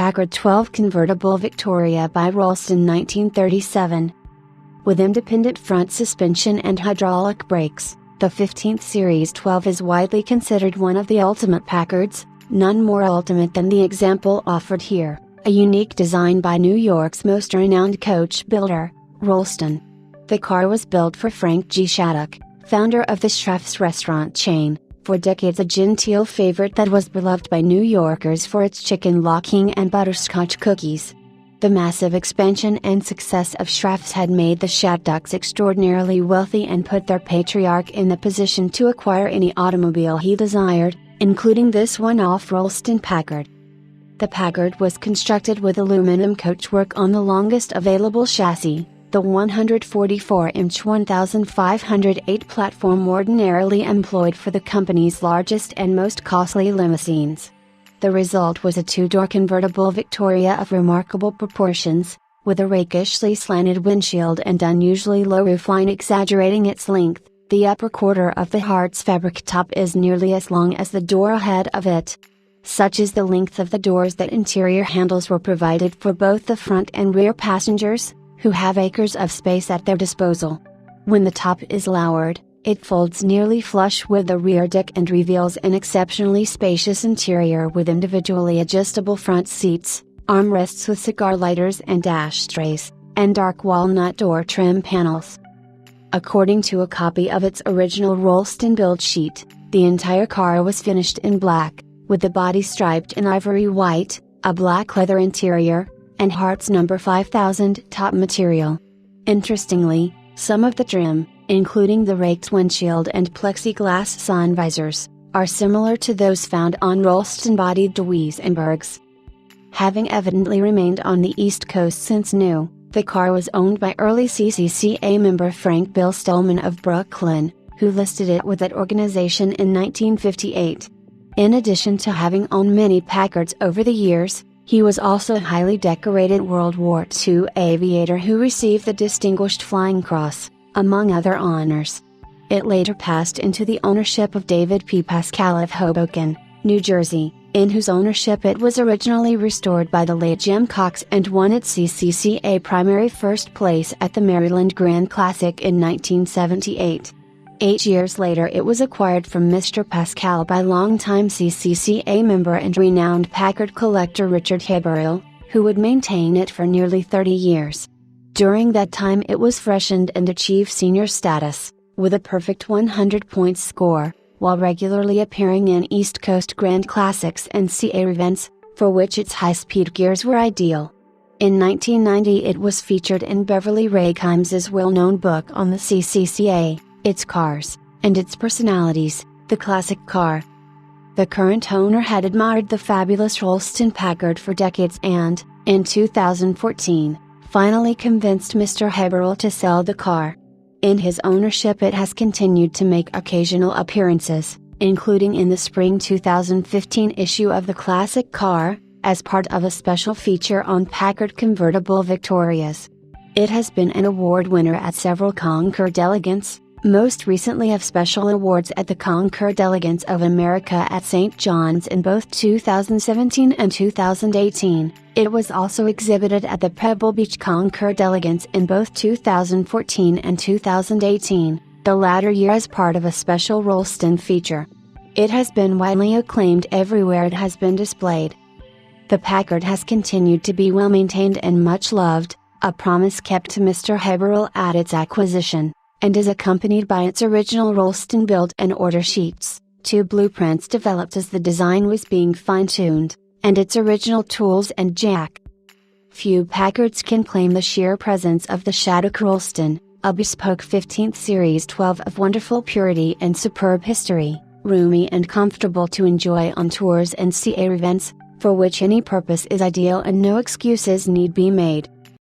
Packard 12 Convertible Victoria by Rollston 1937. With independent front suspension and hydraulic brakes, the 15th Series 12 is widely considered one of the ultimate Packards, none more ultimate than the example offered here, a unique design by New York's most renowned coach builder, Rollston. The car was built for Frank G. Shattuck, founder of the Schraff's restaurant chain, for decades a genteel favorite that was beloved by New Yorkers for its chicken locking and butterscotch cookies. The massive expansion and success of Schraff's had made the Shattucks extraordinarily wealthy and put their patriarch in the position to acquire any automobile he desired, including this one-off Rollston Packard. The Packard was constructed with aluminum coachwork on the longest available chassis, the 144-inch 1508 platform ordinarily employed for the company's largest and most costly limousines. The result was a two-door convertible Victoria of remarkable proportions, with a rakishly slanted windshield and unusually low roofline exaggerating its length. The upper quarter of the Hart's fabric top is nearly as long as the door ahead of it. Such is the length of the doors that interior handles were provided for both the front and rear passengers, who have acres of space at their disposal. When the top is lowered, it folds nearly flush with the rear deck and reveals an exceptionally spacious interior with individually adjustable front seats, armrests with cigar lighters and ashtrays, and dark walnut door trim panels. According to a copy of its original Rollston build sheet, the entire car was finished in black, with the body striped in ivory white, a black leather interior, and Hart's No. 5000 top material. Interestingly, some of the trim, including the raked windshield and plexiglass sun visors, are similar to those found on Rollston-bodied Duesenbergs. Having evidently remained on the East Coast since new, the car was owned by early CCCA member Frank Bill Stillman of Brooklyn, who listed it with that organization in 1958. In addition to having owned many Packards over the years, he was also a highly decorated World War II aviator who received the Distinguished Flying Cross, among other honors. It later passed into the ownership of David P. Pascal of Hoboken, New Jersey, in whose ownership it was originally restored by the late Jim Cox and won its CCCA primary first place at the Maryland Grand Classic in 1978. 8 years later it was acquired from Mr. Pascal by longtime CCCA member and renowned Packard collector Richard Haberl, who would maintain it for nearly 30 years. During that time it was freshened and achieved senior status, with a perfect 100-point score, while regularly appearing in East Coast Grand Classics and CA events, for which its high-speed gears were ideal. In 1990 it was featured in Beverly Raikimes's well-known book on the CCCA, its cars, and its personalities, The Classic Car. The current owner had admired the fabulous Rollston Packard for decades and, in 2014, finally convinced Mr. Haberl to sell the car. In his ownership it has continued to make occasional appearances, including in the spring 2015 issue of The Classic Car, as part of a special feature on Packard Convertible Victorias. It has been an award winner at several Concours d'Elegance, most recently of special awards at the Concours d'Elegance of America at St. John's in both 2017 and 2018. It was also exhibited at the Pebble Beach Concours d'Elegance in both 2014 and 2018, the latter year as part of a special Rollston feature. It has been widely acclaimed everywhere it has been displayed. The Packard has continued to be well maintained and much loved, a promise kept to Mr. Haberl at its acquisition, and is accompanied by its original Rollston build and order sheets, 2 blueprints developed as the design was being fine-tuned, and its original tools and jack. Few Packards can claim the sheer presence of the Shattuck Rollston, a bespoke 15th Series 12 of wonderful purity and superb history, roomy and comfortable to enjoy on tours and CA events, for which any purpose is ideal and no excuses need be made.